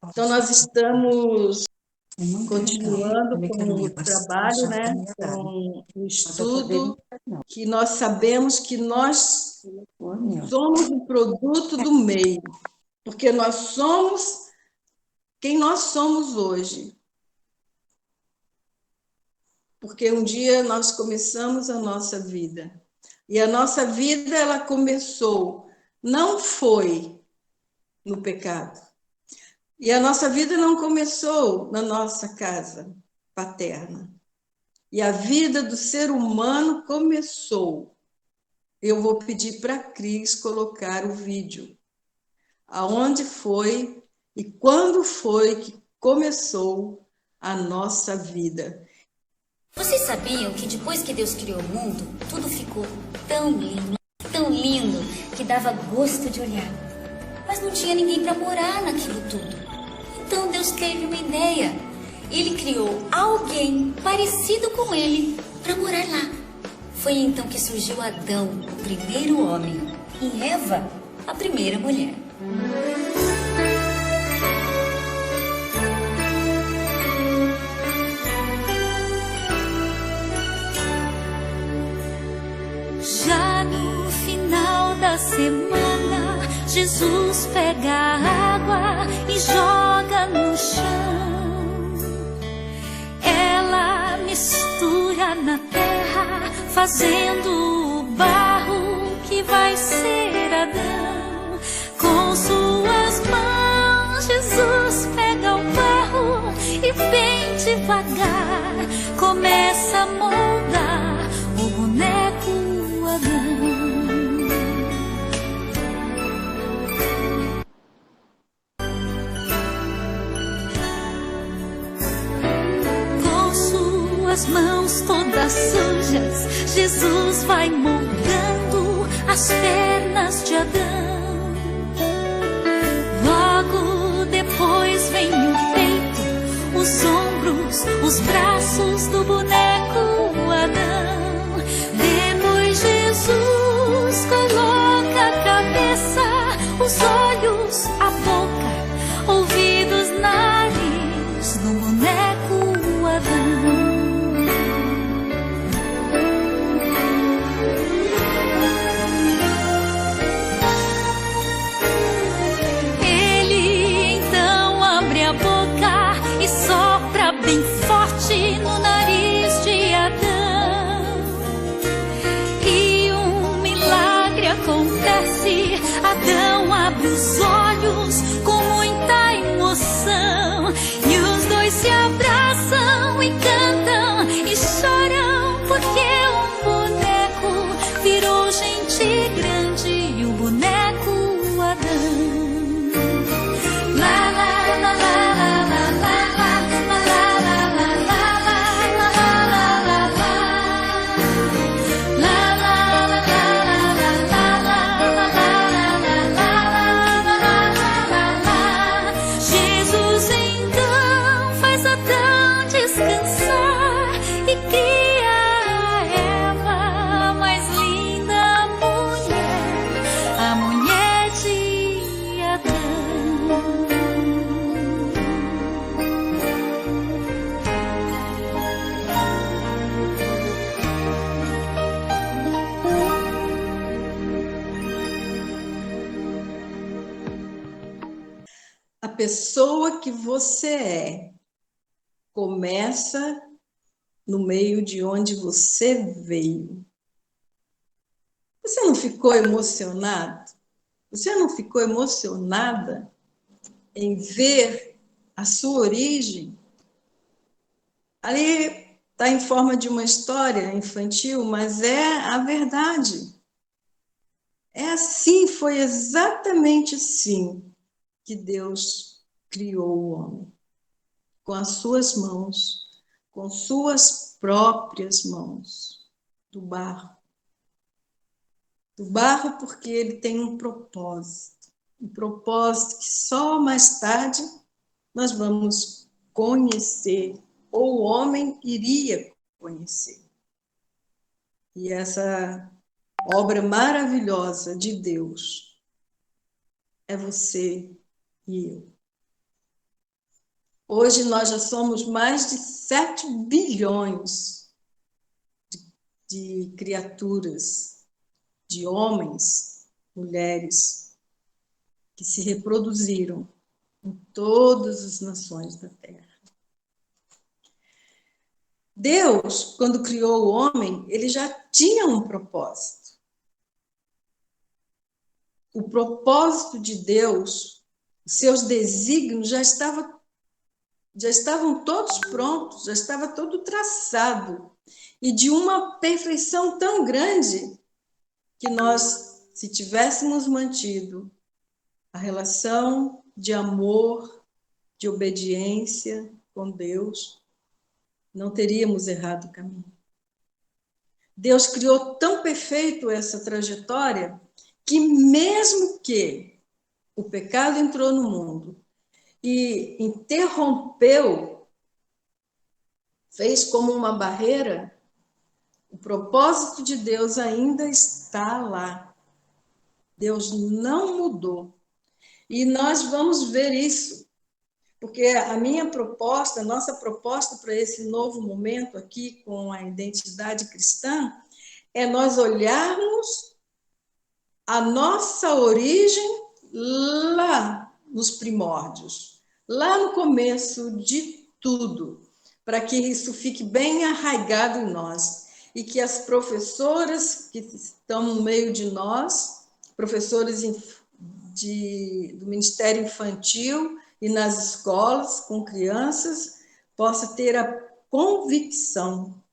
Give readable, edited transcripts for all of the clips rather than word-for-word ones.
Então, nós estamos continuando com o trabalho, né, com o estudo, que nós sabemos que nós somos um produto do meio, porque nós somos quem nós somos hoje. Porque um dia nós começamos a nossa vida. E a nossa vida, ela começou, não foi no pecado. E a nossa vida não começou na nossa casa paterna. E a vida do ser humano começou. Eu vou pedir para a Cris colocar o vídeo. Aonde foi e quando foi que começou a nossa vida. Vocês sabiam que depois que Deus criou o mundo, tudo ficou tão lindo, que dava gosto de olhar. Mas não tinha ninguém para morar naquilo tudo. Então Deus teve uma ideia. Ele criou alguém parecido com ele para morar lá. Foi então que surgiu Adão, o primeiro homem, e Eva, a primeira mulher. Já no final da semana, Jesus pega a água e joga no chão. Ela mistura na terra, fazendo o barro que vai ser Adão. Com suas mãos, Jesus pega o barro e bem devagar começa a moldar o boneco Adão. Com suas mãos todas sujas, Jesus vai moldando as pernas de Adão. Logo depois vem o peito, os ombros, os braços do boneco Adão. Jesus coloca a cabeça, os olhos, a boca, ouvidos, nariz no boneco Adão. Ele então abre a boca e sopra bem forte no nariz de Adão. Acontece, Adão abre os olhos com muita emoção e os dois se abraçam e cantam e choram porque um boneco virou gente grande e o boneco Adão. Lá, lá, lá, lá, lá, lá, lá, lá, lá, lá, lá, lá, A pessoa que você é começa no meio de onde você veio. Você não ficou emocionado? Você não ficou emocionada em ver a sua origem? Ali está em forma de uma história infantil, mas é a verdade. É assim, foi exatamente assim que Deus criou o homem. Com as suas mãos, com suas próprias mãos, do barro. Do barro porque ele tem um propósito que só mais tarde nós vamos conhecer, ou o homem iria conhecer. E essa obra maravilhosa de Deus é você e eu. Hoje nós já somos mais de 7 bilhões de criaturas, de homens, mulheres, que se reproduziram em todas as nações da Terra. Deus, quando criou o homem, ele já tinha um propósito. O propósito de Deus, os seus desígnios já estavam todos prontos, já estava todo traçado. E de uma perfeição tão grande que nós, se tivéssemos mantido a relação de amor, de obediência com Deus, não teríamos errado o caminho. Deus criou tão perfeito essa trajetória que mesmo que o pecado entrou no mundo e interrompeu, fez como uma barreira, o propósito de Deus ainda está lá. Deus não mudou. E nós vamos ver isso, porque a minha proposta, a nossa proposta para esse novo momento aqui com a identidade cristã, é nós olharmos a nossa origem lá nos primórdios, lá no começo de tudo, para que isso fique bem arraigado em nós e que as professoras que estão no meio de nós, professores do Ministério Infantil e nas escolas com crianças, possa ter a convicção.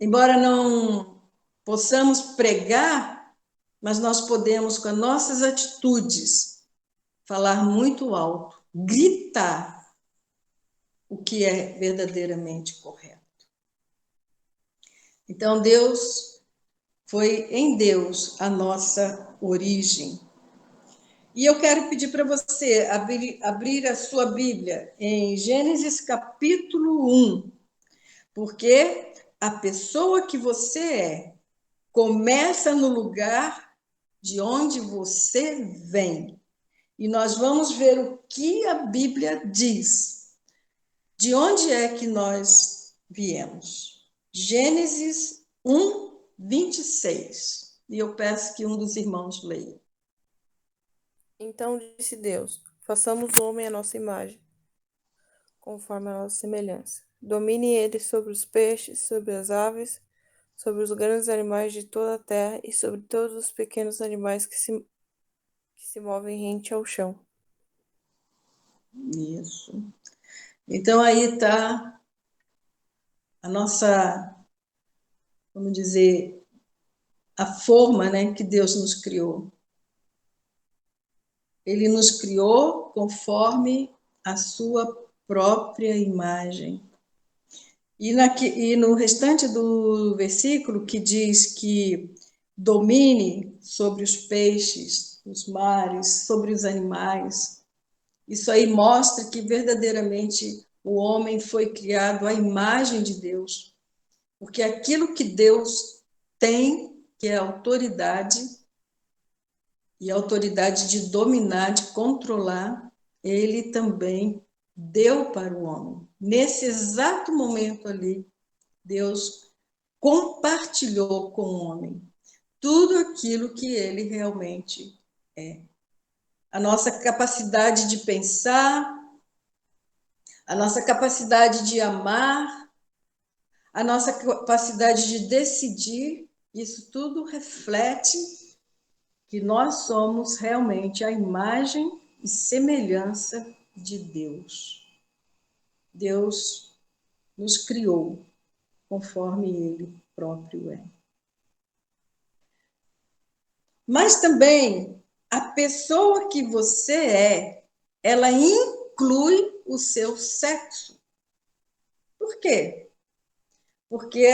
Embora não possamos pregar, mas nós podemos, com as nossas atitudes, falar muito alto, gritar o que é verdadeiramente correto. Então, foi em Deus a nossa origem. E eu quero pedir para você abrir a sua Bíblia em Gênesis capítulo 1, porque a pessoa que você é começa no lugar de onde você vem. E nós vamos ver o que a Bíblia diz. De onde é que nós viemos? Gênesis 1, 26. E eu peço que um dos irmãos leia. Então disse Deus: façamos o homem à nossa imagem, conforme a nossa semelhança. Domine ele sobre os peixes, sobre as aves, sobre os grandes animais de toda a terra e sobre todos os pequenos animais que se movem rente ao chão. Isso. Então aí está a nossa, vamos dizer, a forma, né, que Deus nos criou. Ele nos criou conforme a sua própria imagem. E no restante do versículo, que diz que domine sobre os peixes, os mares, sobre os animais, isso aí mostra que verdadeiramente o homem foi criado à imagem de Deus, porque aquilo que Deus tem, que é autoridade, e a autoridade de dominar, de controlar, ele também deu para o homem. Nesse exato momento ali, Deus compartilhou com o homem tudo aquilo que ele realmente é. A nossa capacidade de pensar, a nossa capacidade de amar, a nossa capacidade de decidir, isso tudo reflete que nós somos realmente a imagem e semelhança de Deus. Deus nos criou conforme Ele próprio é. Mas também a pessoa que você é, ela inclui o seu sexo. Por quê? Porque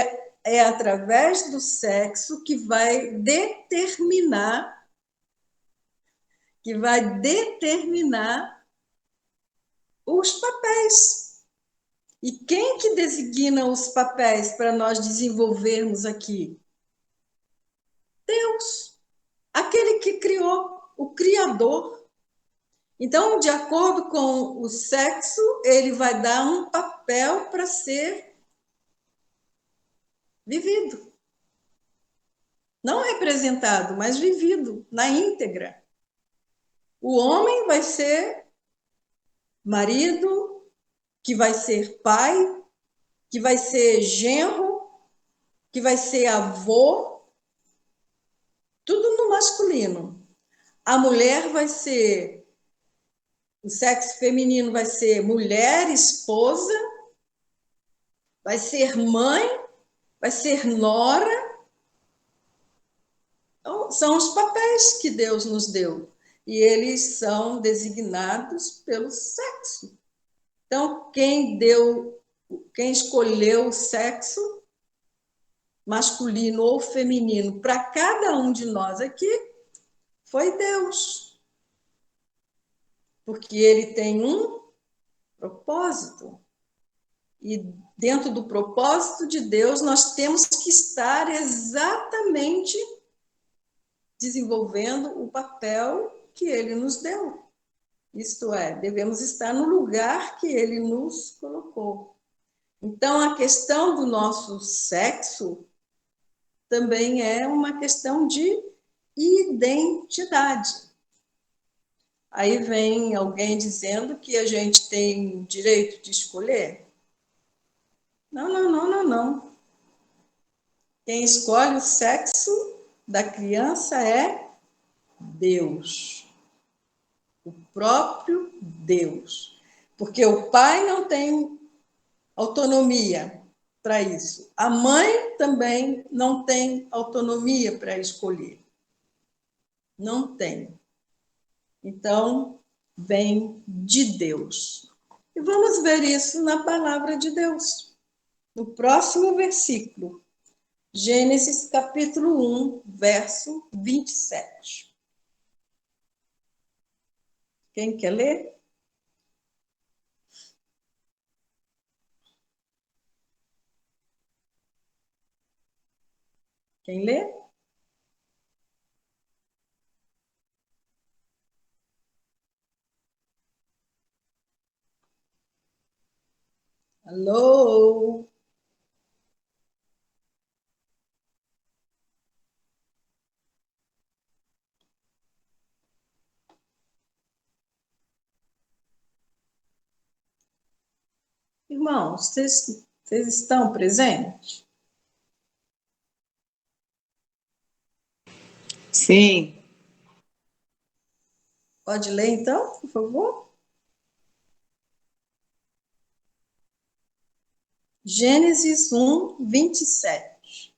é através do sexo que vai determinar os papéis. E quem que designa os papéis para nós desenvolvermos aqui? Deus, aquele que criou, o Criador. Então, de acordo com o sexo, ele vai dar um papel para ser vivido. Não representado, mas vivido na íntegra. O homem vai ser marido, que vai ser pai, que vai ser genro, que vai ser avô, tudo no masculino. A mulher vai ser, o sexo feminino vai ser mulher, esposa, vai ser mãe, vai ser nora. Então, são os papéis que Deus nos deu. E eles são designados pelo sexo. Então, quem escolheu o sexo masculino ou feminino para cada um de nós aqui foi Deus. Porque ele tem um propósito. E dentro do propósito de Deus, nós temos que estar exatamente desenvolvendo o papel que ele nos deu. Isto é, devemos estar no lugar que ele nos colocou. Então, a questão do nosso sexo também é uma questão de identidade. Aí vem alguém dizendo que a gente tem direito de escolher. Não. Quem escolhe o sexo da criança é Deus. O próprio Deus. Porque o pai não tem autonomia para isso. A mãe também não tem autonomia para escolher. Não tem. Então, vem de Deus. E vamos ver isso na palavra de Deus. No próximo versículo, Gênesis capítulo 1, verso 27. Quem quer ler? Quem lê? Alô? Irmãos, vocês estão presentes? Sim, Pode ler, então, por favor? Gênesis 1, 27.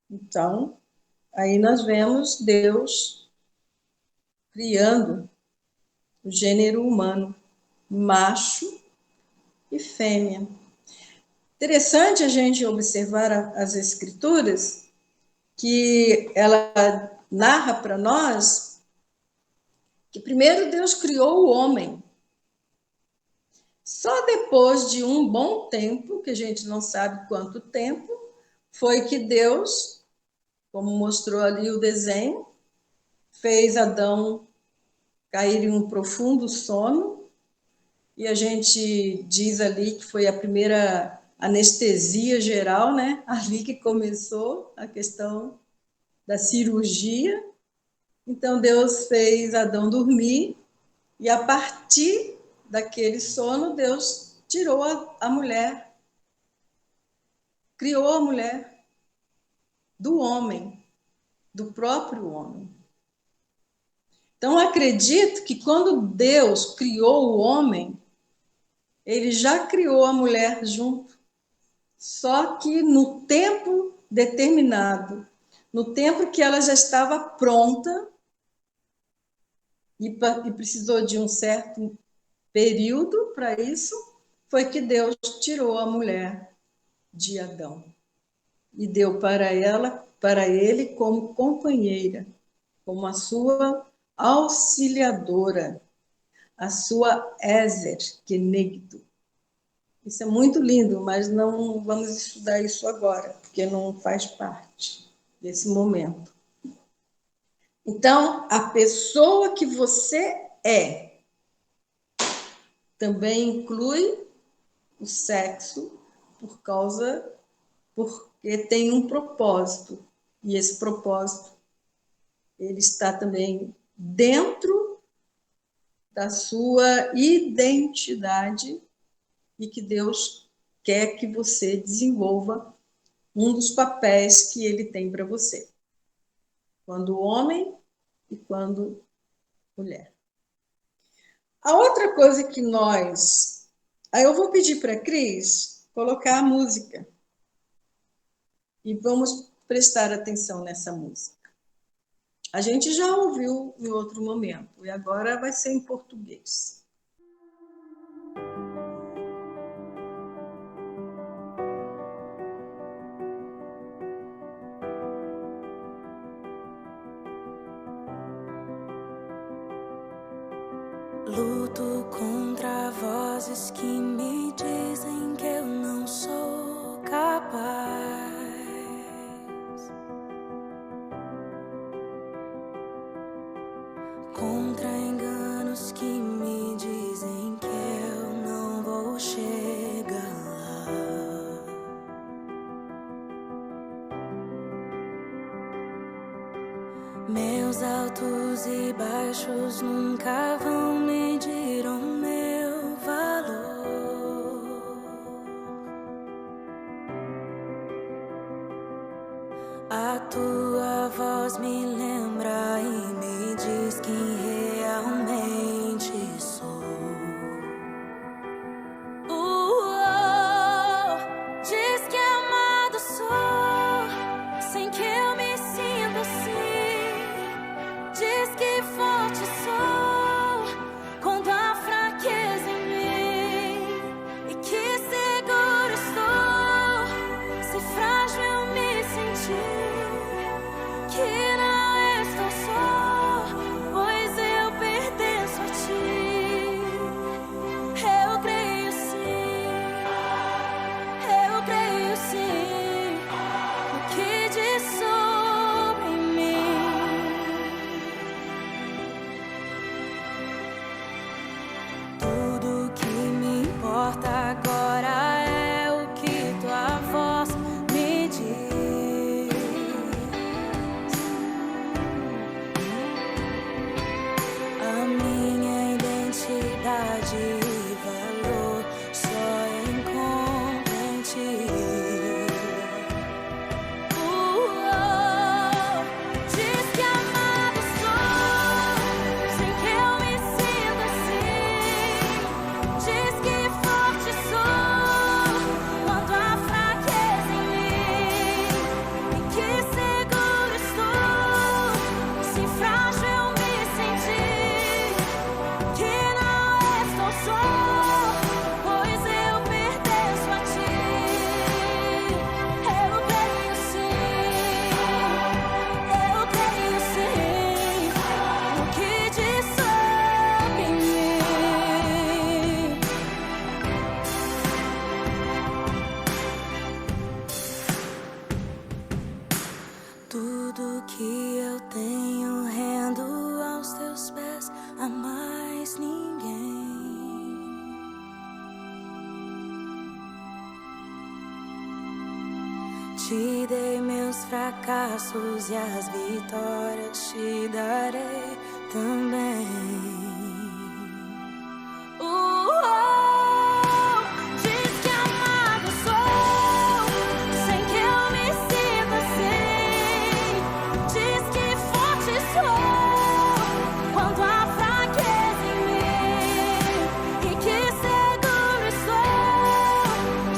Então, aí nós vemos Deus criando o gênero humano, macho e fêmea. Interessante a gente observar as escrituras, que ela narra para nós que primeiro Deus criou o homem. Só depois de um bom tempo, que a gente não sabe quanto tempo, foi que Deus, como mostrou ali o desenho, fez Adão cair em um profundo sono, e a gente diz ali que foi a primeira anestesia geral, né? Ali que começou a questão da cirurgia. Então Deus fez Adão dormir, e a partir daquele sono, Deus tirou a mulher, criou a mulher do homem, do próprio homem. Então, acredito que quando Deus criou o homem, ele já criou a mulher junto, só que no tempo determinado, no tempo que ela já estava pronta e precisou de um certo período para isso, foi que Deus tirou a mulher de Adão e deu para ele como companheira, como a sua auxiliadora. a sua Ezer Kenegdo. Isso é muito lindo, mas não vamos estudar isso agora, porque não faz parte desse momento. Então, a pessoa que você é também inclui o sexo porque tem um propósito, e esse propósito ele está também dentro da sua identidade e que Deus quer que você desenvolva um dos papéis que ele tem para você, quando homem e quando mulher. A outra coisa que nós... Aí eu vou pedir para a Cris colocar a música e vamos prestar atenção nessa música. A gente já ouviu em outro momento e agora vai ser em português. Luto contra vozes que me dizem que eu não sou capaz. Contra enganos que me dizem que eu não vou chegar lá. Meus altos e baixos nunca vão medir o meu valor. A tua voz me lembra e me diz quem realmente sou. Diz que amado sou, sem que eu me sinta assim. Diz que forte sou quando há fraqueza em mim, e que seguro estou se frágil eu me sentir. Que não estou só, pois eu pertenço a ti. Eu creio sim, no que diz sobre mim. Tudo que me importa agora é o que tua voz me diz. A minha identidade e valor só encontro em ti. Diz que amado sou, sem que eu me sinta assim. Diz que forte sou quando há fraqueza em mim, e que seguro estou se frágil eu me sentir. Que não estou só, pois eu pertenço a ti. Eu creio sim, no que diz sobre mim. Tudo que eu tenho rendo aos teus pés, a mais ninguém. Te dei meus fracassos e as vitórias te darei também. Diz que amado sou, sem que eu me sinta assim. Diz que forte sou quando há fraqueza em mim, e que seguro estou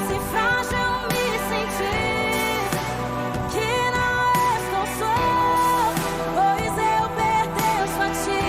se frágil eu me sentir. Que não estou só, pois eu pertenço a ti.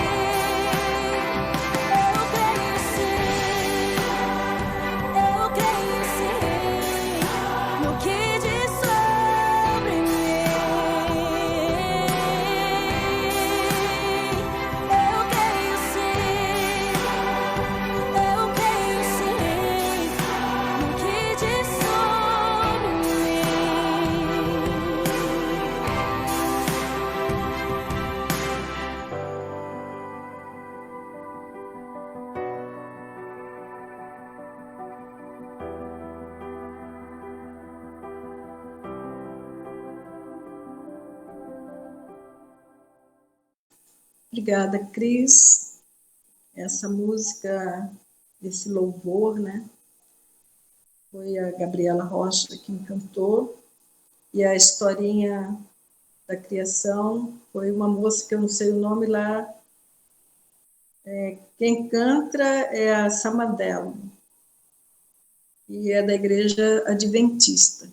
Obrigada, Cris. Essa música, esse louvor, né? Foi a Gabriela Rocha quem cantou. E a historinha da criação foi uma moça que eu não sei o nome lá. Quem canta é a Samadelo. E é da Igreja Adventista.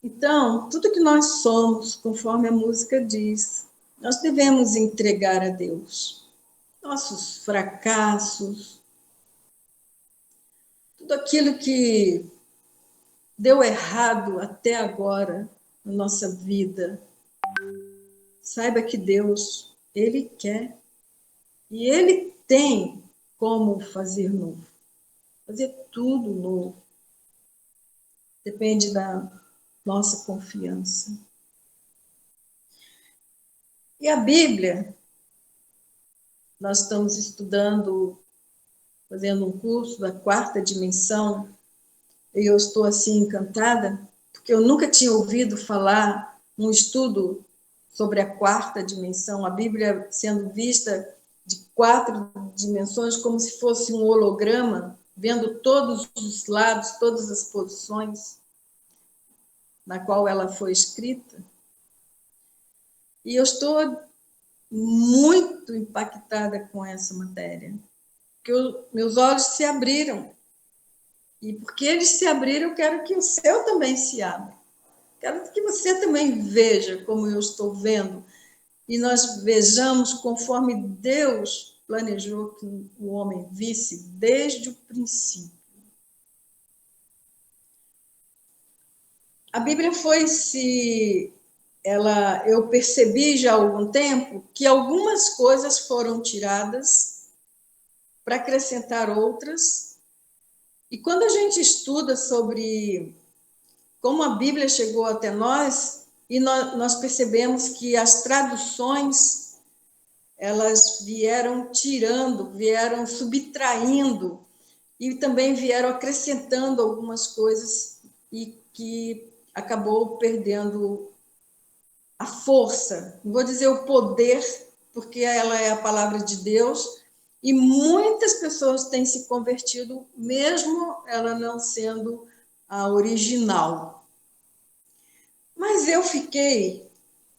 Então, tudo que nós somos, conforme a música diz, nós devemos entregar a Deus. Nossos fracassos, tudo aquilo que deu errado até agora na nossa vida. Saiba que Deus, Ele quer e Ele tem como fazer novo. Fazer tudo novo. Depende da nossa confiança. E a Bíblia, nós estamos estudando, fazendo um curso da 4ª dimensão, e eu estou assim encantada, porque eu nunca tinha ouvido falar um estudo sobre a 4ª dimensão, a Bíblia sendo vista de 4 dimensões, como se fosse um holograma, vendo todos os lados, todas as posições na qual ela foi escrita. E eu estou muito impactada com essa matéria, porque meus olhos se abriram. E porque eles se abriram, eu quero que o seu também se abra. Quero que você também veja como eu estou vendo. E nós vejamos conforme Deus planejou que o homem visse desde o princípio. A Bíblia eu percebi já há algum tempo que algumas coisas foram tiradas para acrescentar outras. E quando a gente estuda sobre como a Bíblia chegou até nós, e nós percebemos que as traduções, elas vieram tirando, vieram subtraindo, e também vieram acrescentando algumas coisas, e que acabou perdendo a força, não vou dizer o poder, porque ela é a palavra de Deus, e muitas pessoas têm se convertido, mesmo ela não sendo a original. Mas eu fiquei,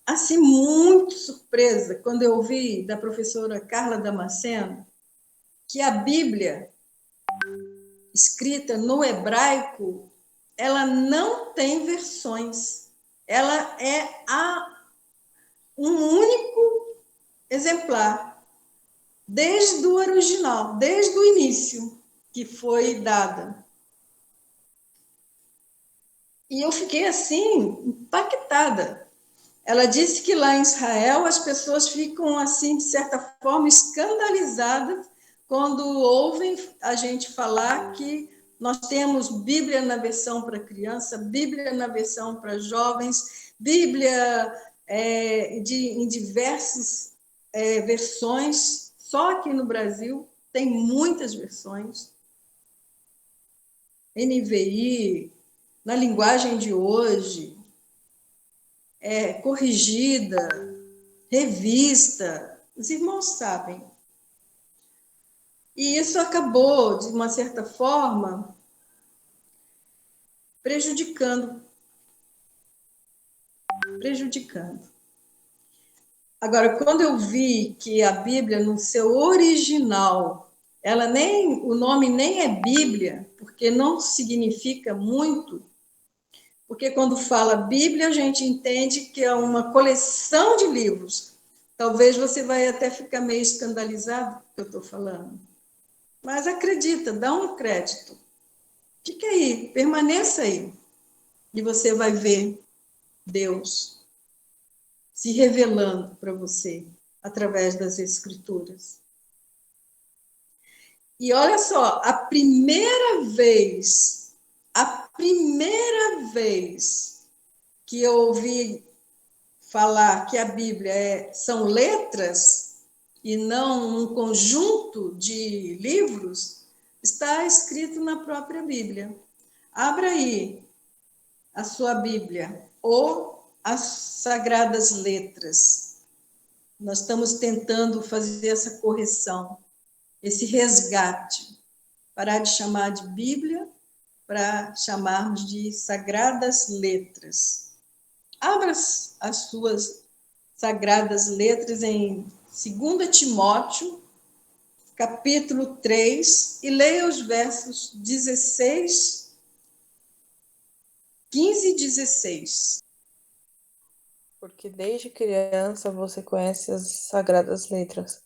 assim, muito surpresa quando eu ouvi da professora Carla Damasceno que a Bíblia, escrita no hebraico, ela não tem versões. Ela é um único exemplar, desde o original, desde o início que foi dada. E eu fiquei assim, impactada. Ela disse que lá em Israel as pessoas ficam assim, de certa forma, escandalizadas quando ouvem a gente falar que nós temos Bíblia na versão para criança, Bíblia na versão para jovens, Bíblia em diversas versões. Só aqui no Brasil tem muitas versões. NVI, na linguagem de hoje, corrigida, revista, os irmãos sabem. E isso acabou, de uma certa forma, prejudicando. Agora, quando eu vi que a Bíblia, no seu original, o nome nem é Bíblia, porque não significa muito, porque quando fala Bíblia, a gente entende que é uma coleção de livros. Talvez você vai até ficar meio escandalizado com o que eu estou falando. Mas acredita, dá um crédito. Fica aí, permaneça aí. E você vai ver Deus se revelando para você através das Escrituras. E olha só, a primeira vez que eu ouvi falar que a Bíblia são letras e não um conjunto de livros, está escrito na própria Bíblia. Abra aí a sua Bíblia, ou as Sagradas Letras. Nós estamos tentando fazer essa correção, esse resgate, parar de chamar de Bíblia para chamarmos de Sagradas Letras. Abra as suas Sagradas Letras em 2 Timóteo, capítulo 3, e leia os versos 16, 15 e 16. Porque desde criança você conhece as sagradas letras,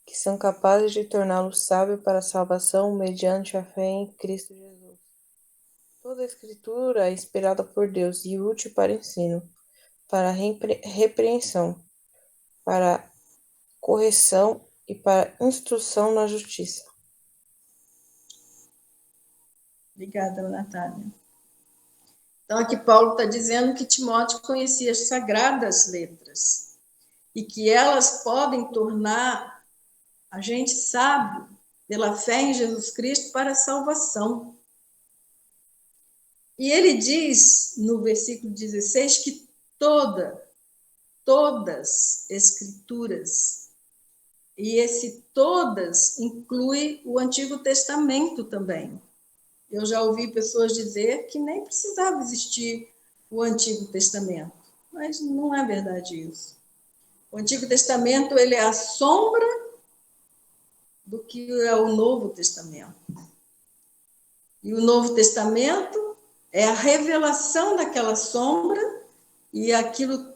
que são capazes de torná-lo sábio para a salvação mediante a fé em Cristo Jesus. Toda a Escritura é inspirada por Deus e útil para ensino, para repreensão, para correção e para instrução na justiça. Obrigada, Natália. Então, aqui Paulo está dizendo que Timóteo conhecia as sagradas letras e que elas podem tornar a gente sábio pela fé em Jesus Cristo para a salvação. E ele diz, no versículo 16, que todas Escrituras, e esse todas inclui o Antigo Testamento também. Eu já ouvi pessoas dizer que nem precisava existir o Antigo Testamento, mas não é verdade isso. O Antigo Testamento ele é a sombra do que é o Novo Testamento. E o Novo Testamento é a revelação daquela sombra, e aquilo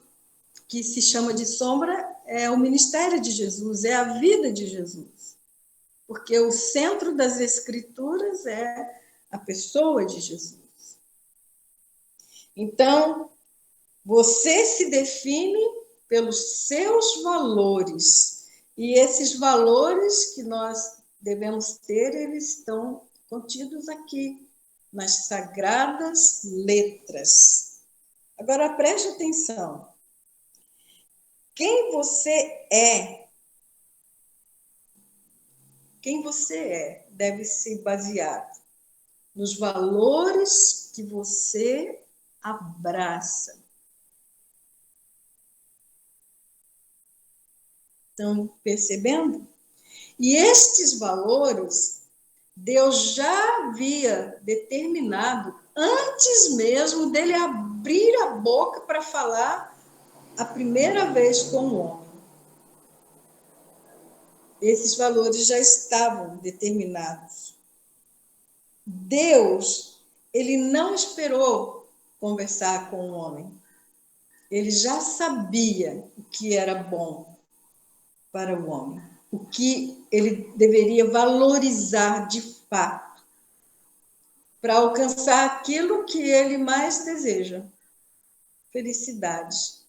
que se chama de sombra é o ministério de Jesus, é a vida de Jesus. Porque o centro das Escrituras é a pessoa de Jesus. Então, você se define pelos seus valores. E esses valores que nós devemos ter, eles estão contidos aqui, nas sagradas letras. Agora, preste atenção. Quem você é deve ser baseado nos valores que você abraça. Estão percebendo? E estes valores, Deus já havia determinado antes mesmo dele abrir a boca para falar a primeira vez com o homem. Esses valores já estavam determinados. Deus, ele não esperou conversar com o homem. Ele já sabia o que era bom para o homem, o que ele deveria valorizar de fato, para alcançar aquilo que ele mais deseja, felicidade.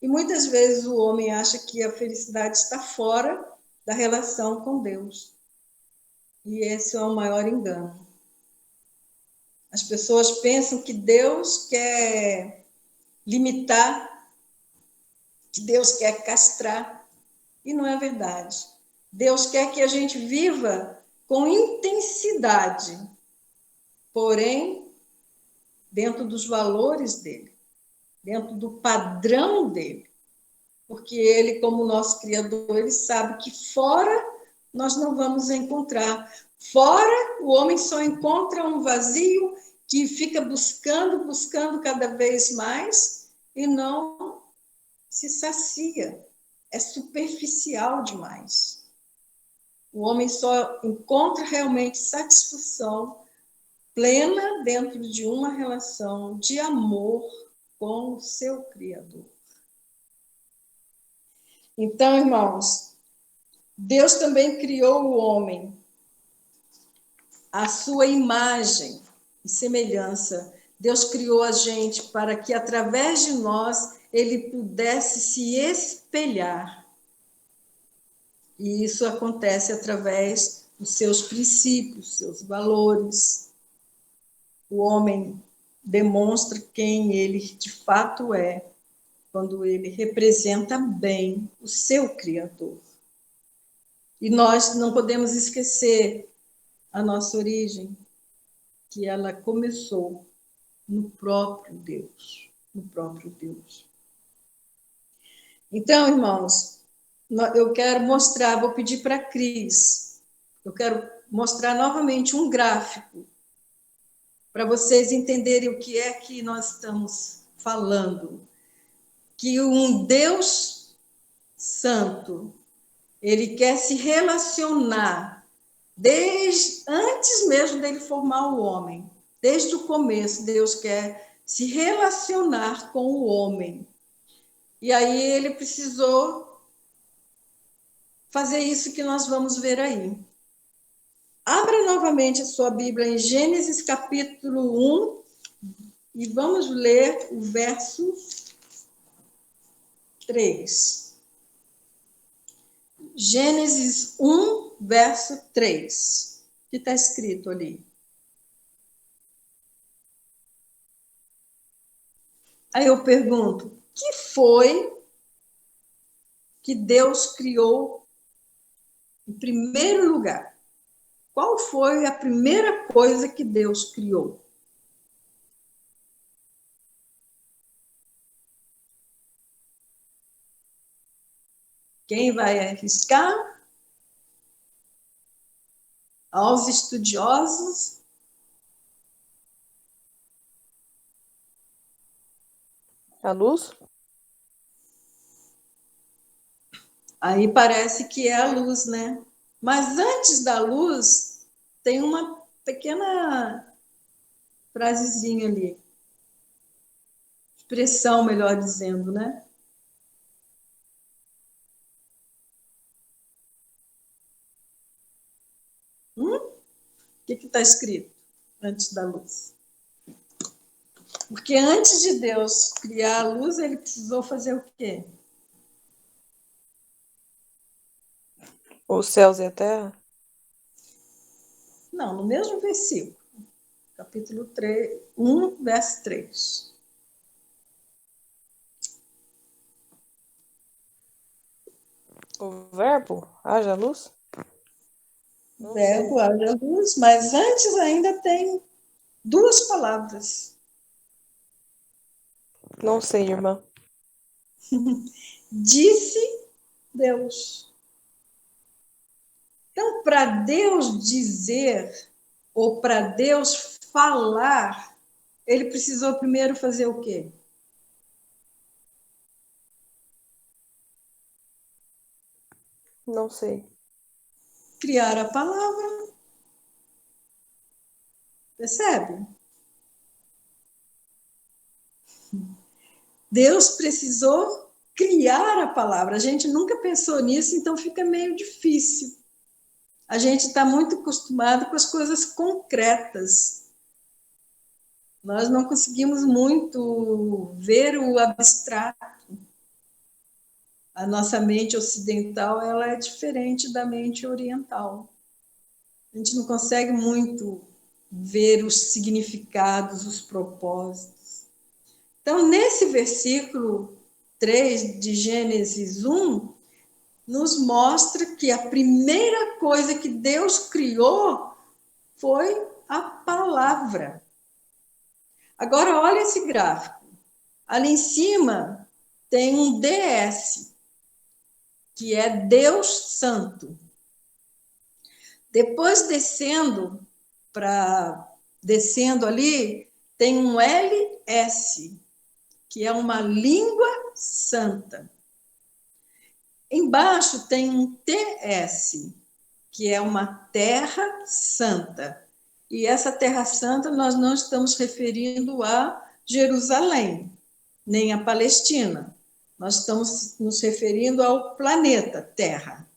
E muitas vezes o homem acha que a felicidade está fora da relação com Deus. E esse é o maior engano. As pessoas pensam que Deus quer limitar, que Deus quer castrar, e não é verdade. Deus quer que a gente viva com intensidade, porém, dentro dos valores dele, dentro do padrão dele. Porque ele, como nosso Criador, ele sabe que fora nós não vamos encontrar. Fora, o homem só encontra um vazio que fica buscando cada vez mais e não se sacia. É superficial demais. O homem só encontra realmente satisfação plena dentro de uma relação de amor com o seu Criador. Então, irmãos, Deus também criou o homem à sua imagem e semelhança. Deus criou a gente para que, através de nós, ele pudesse se espelhar. E isso acontece através dos seus princípios, seus valores. O homem demonstra quem ele de fato é, quando ele representa bem o seu Criador. E nós não podemos esquecer a nossa origem, que ela começou no próprio Deus, no próprio Deus. Então, irmãos, eu quero mostrar, vou pedir para a Cris, eu quero mostrar novamente um gráfico para vocês entenderem o que é que nós estamos falando. Que um Deus santo, ele quer se relacionar desde antes mesmo dele formar o homem. Desde o começo, Deus quer se relacionar com o homem. E aí ele precisou fazer isso que nós vamos ver aí. Abra novamente a sua Bíblia em Gênesis capítulo 1 e vamos ler o verso 3. Gênesis 1, verso 3. O que está escrito ali? Aí eu pergunto, o que foi que Deus criou em primeiro lugar? Qual foi a primeira coisa que Deus criou? Quem vai arriscar? Aos estudiosos? A luz? Aí parece que é a luz, né? Mas antes da luz, tem uma pequena frasezinha ali. Expressão, melhor dizendo, né? O que está escrito antes da luz? Porque antes de Deus criar a luz, ele precisou fazer o quê? Os céus e a terra? Não, no mesmo versículo. Capítulo 3, 1, verso 3. O verbo? Haja luz? O verbo haja luz, mas antes ainda tem duas palavras. Não sei, irmã. Disse Deus. Então, para Deus dizer, ou para Deus falar, ele precisou primeiro fazer o quê? Não sei. Criar a palavra. Percebe? Deus precisou criar a palavra. A gente nunca pensou nisso, então fica meio difícil. A gente está muito acostumado com as coisas concretas. Nós não conseguimos muito ver o abstrato. A nossa mente ocidental ela é diferente da mente oriental. A gente não consegue muito ver os significados, os propósitos. Então, nesse versículo 3 de Gênesis 1, nos mostra que a primeira coisa que Deus criou foi a palavra. Agora, olha esse gráfico. Ali em cima tem um DS, que é Deus Santo. Depois descendo ali, tem um LS, que é uma língua santa. Embaixo tem um TS, que é uma terra santa. E essa terra santa nós não estamos referindo a Jerusalém, nem a Palestina. Nós estamos nos referindo ao planeta Terra.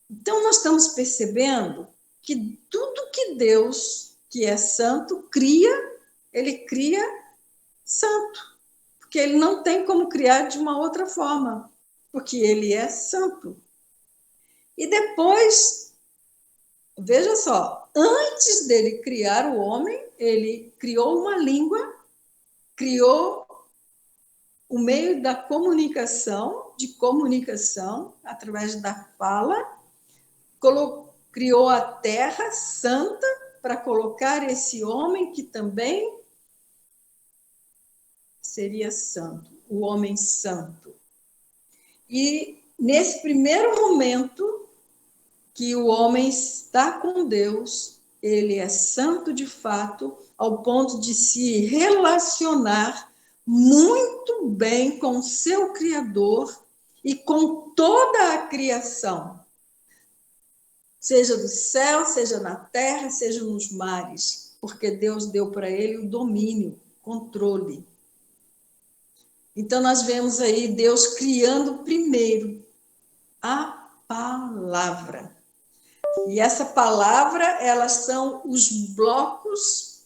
Então, nós estamos percebendo que tudo que Deus, que é santo, cria, ele cria santo. Porque ele não tem como criar de uma outra forma, porque ele é santo. E depois, veja só, antes dele criar o homem, ele criou uma língua, criou o meio da comunicação, através da fala, criou a terra santa para colocar esse homem que também seria santo, o homem santo. E nesse primeiro momento que o homem está com Deus, ele é santo de fato, ao ponto de se relacionar muito bem com o seu Criador e com toda a criação, seja do céu, seja na terra, seja nos mares, porque Deus deu para ele o domínio, controle. Então, nós vemos aí Deus criando primeiro a palavra. E essa palavra, elas são os blocos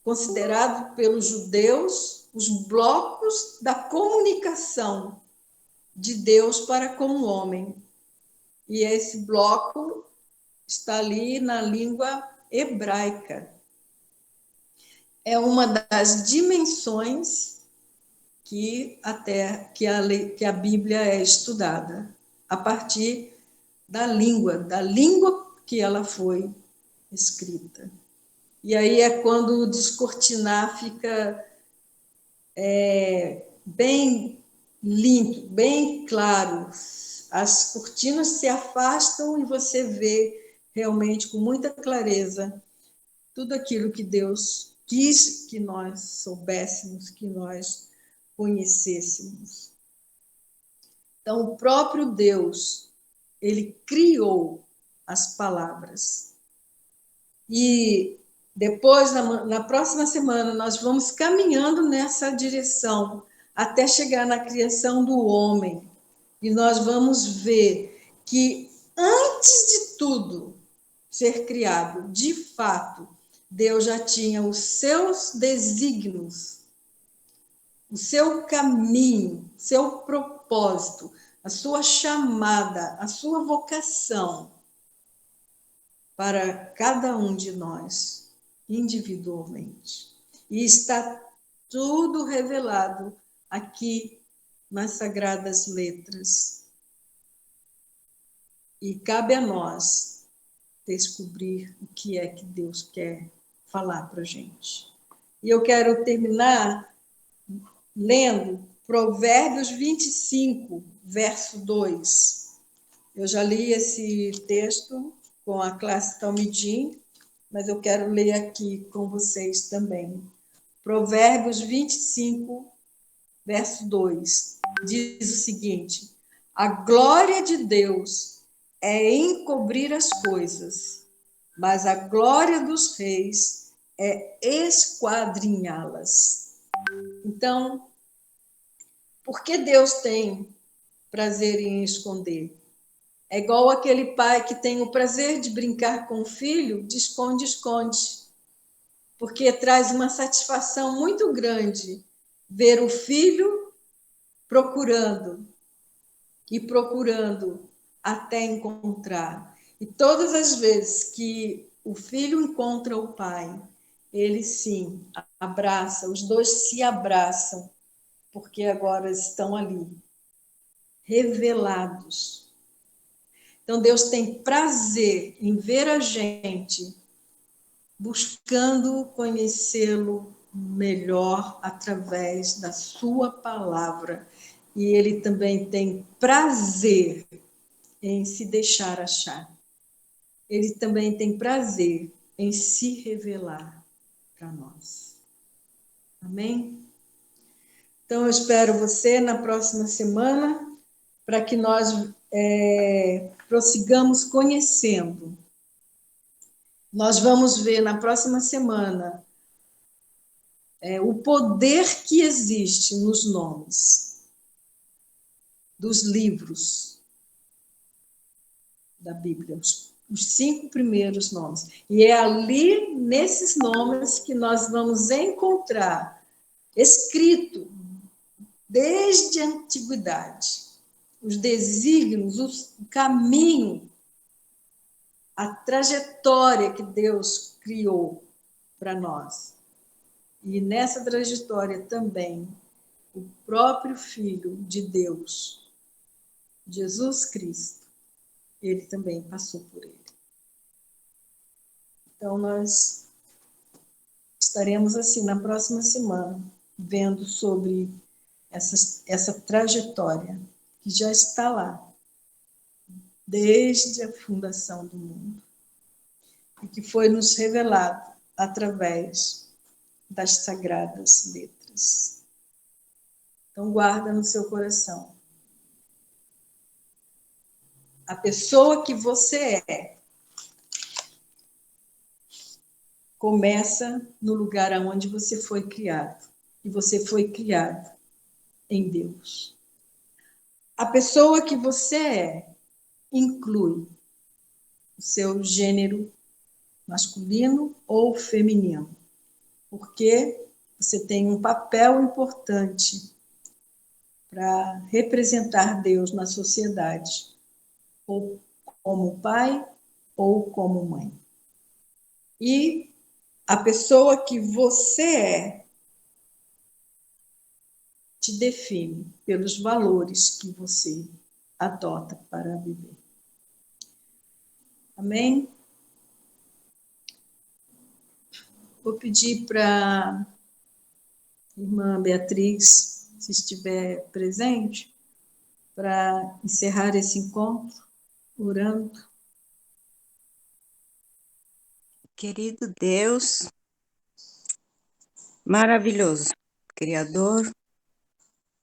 considerados pelos judeus, os blocos da comunicação de Deus para com o homem. E esse bloco está ali na língua hebraica. É uma das dimensões que a Bíblia é estudada, a partir da língua que ela foi escrita. E aí é quando o descortinar fica bem limpo, bem claro. As cortinas se afastam e você vê realmente com muita clareza tudo aquilo que Deus quis que nós soubéssemos, que nós conhecêssemos. Então, o próprio Deus, ele criou as palavras. E depois, na próxima semana, nós vamos caminhando nessa direção, até chegar na criação do homem. E nós vamos ver que, antes de tudo ser criado, de fato, Deus já tinha os seus desígnios, o seu caminho, seu propósito, a sua chamada, a sua vocação para cada um de nós, individualmente. E está tudo revelado aqui nas Sagradas Letras. E cabe a nós descobrir o que é que Deus quer falar para a gente. E eu quero terminar lendo Provérbios 25, verso 2. Eu já li esse texto com a classe Talmidim, mas eu quero ler aqui com vocês também. Provérbios 25, verso 2, diz o seguinte: a glória de Deus é encobrir as coisas, mas a glória dos reis é esquadrinhá-las. Então, por que Deus tem prazer em esconder? É igual aquele pai que tem o prazer de brincar com o filho de esconde-esconde, porque traz uma satisfação muito grande ver o filho procurando e procurando até encontrar. E todas as vezes que o filho encontra o pai, ele sim abraça, os dois se abraçam, porque agora estão ali, revelados. Então, Deus tem prazer em ver a gente buscando conhecê-lo melhor através da sua palavra. E ele também tem prazer em se deixar achar. Ele também tem prazer em se revelar para nós. Amém? Então, eu espero você na próxima semana para que nós prossigamos conhecendo. Nós vamos ver na próxima semana o poder que existe nos nomes dos livros da Bíblia, os 5 primeiros nomes. E é ali, nesses nomes, que nós vamos encontrar escrito desde a antiguidade os desígnios, o caminho, a trajetória que Deus criou para nós. E nessa trajetória também, o próprio Filho de Deus, Jesus Cristo, ele também passou por ele. Então, nós estaremos assim na próxima semana, vendo sobre essa trajetória que já está lá, desde a fundação do mundo, e que foi nos revelado através das sagradas letras. Então, guarda no seu coração. A pessoa que você é começa no lugar aonde você foi criado. E você foi criado em Deus. A pessoa que você é inclui o seu gênero masculino ou feminino, porque você tem um papel importante para representar Deus na sociedade, ou como pai ou como mãe. E a pessoa que você é te define pelos valores que você adota para viver. Amém? Vou pedir para a irmã Beatriz, se estiver presente, para encerrar esse encontro, orando. Querido Deus, maravilhoso, Criador,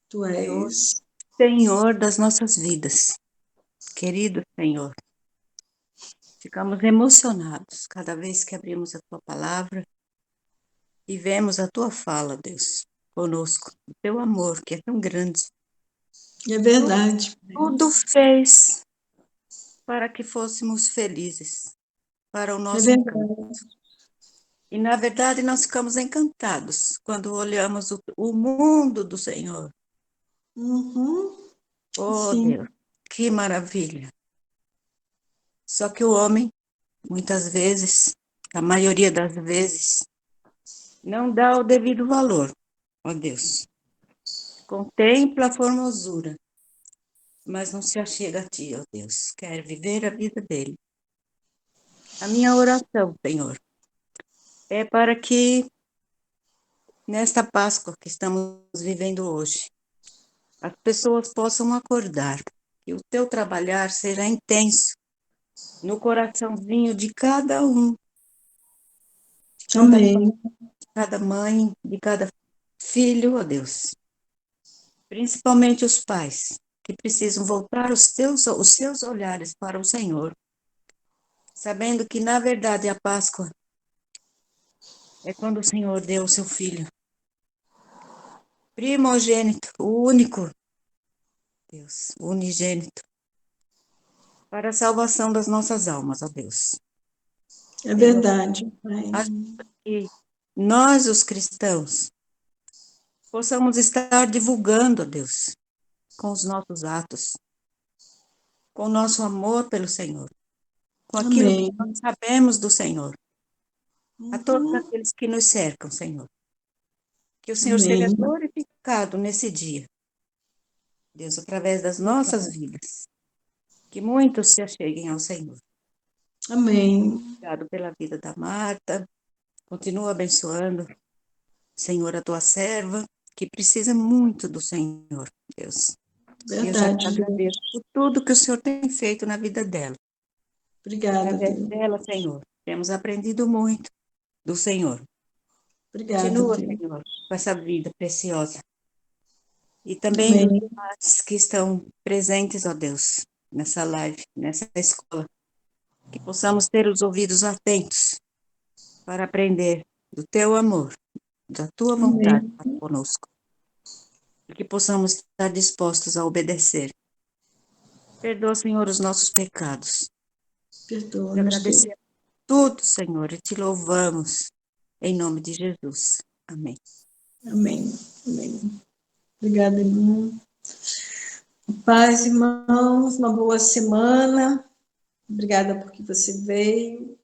Tu és. Senhor das nossas vidas. Querido Senhor, ficamos emocionados cada vez que abrimos a Tua palavra e vemos a Tua fala, Deus, conosco. O Teu amor, que é tão grande. É verdade. Tudo fez para que fôssemos felizes, para o É nosso verdade. encanto. E, na verdade, nós ficamos encantados quando olhamos o mundo do Senhor. Uhum. Oh, Sim. Deus, que maravilha! Só que o homem, muitas vezes, a maioria das vezes, não dá o devido valor, ó Deus. Contempla a formosura, mas não se achega a Ti, ó Deus. Quer viver a vida dele. A minha oração, Senhor, é para que, nesta Páscoa que estamos vivendo hoje, as pessoas possam acordar, que o Teu trabalhar seja intenso no coraçãozinho de cada um, Amém. de cada mãe, de cada filho, ó Deus. Principalmente os pais, que precisam voltar os seus olhares para o Senhor, sabendo que, na verdade, a Páscoa é quando o Senhor deu o seu Filho, primogênito, o único, Deus, o unigênito, para a salvação das nossas almas, ó Deus. É verdade, Pai. Ajuda que nós, os cristãos, possamos estar divulgando, ó Deus, com os nossos atos, com o nosso amor pelo Senhor, com aquilo que Amém. nós sabemos do Senhor, a todos Uhum. aqueles que nos cercam, Senhor. Que o Senhor seja Amém. glorificado nesse dia, Deus, através das nossas vidas. Que muitos se acheguem ao Senhor. Amém. Obrigado pela vida da Marta. Continua abençoando, Senhor, a tua serva, que precisa muito do Senhor, Deus. E eu já te Verdade, Deus. agradeço por tudo que o Senhor tem feito na vida dela. Obrigada, Através Deus. dela, Senhor, temos aprendido muito do Senhor. Obrigada, Continua, Deus. Senhor, com essa vida preciosa. E também dos Amém. demais que estão presentes, ó Deus, nessa live, nessa escola. Que possamos ter os ouvidos atentos para aprender do teu amor, da tua vontade Amém. para conosco. E que possamos estar dispostos a obedecer. Perdoa, Senhor, os nossos pecados. Te Perdoa-nos, Deus. agradecemos tudo, Senhor, e te louvamos. Em nome de Jesus. Amém. Amém. Amém. Obrigada, irmão. Paz, irmãos. Uma boa semana. Obrigada porque você veio.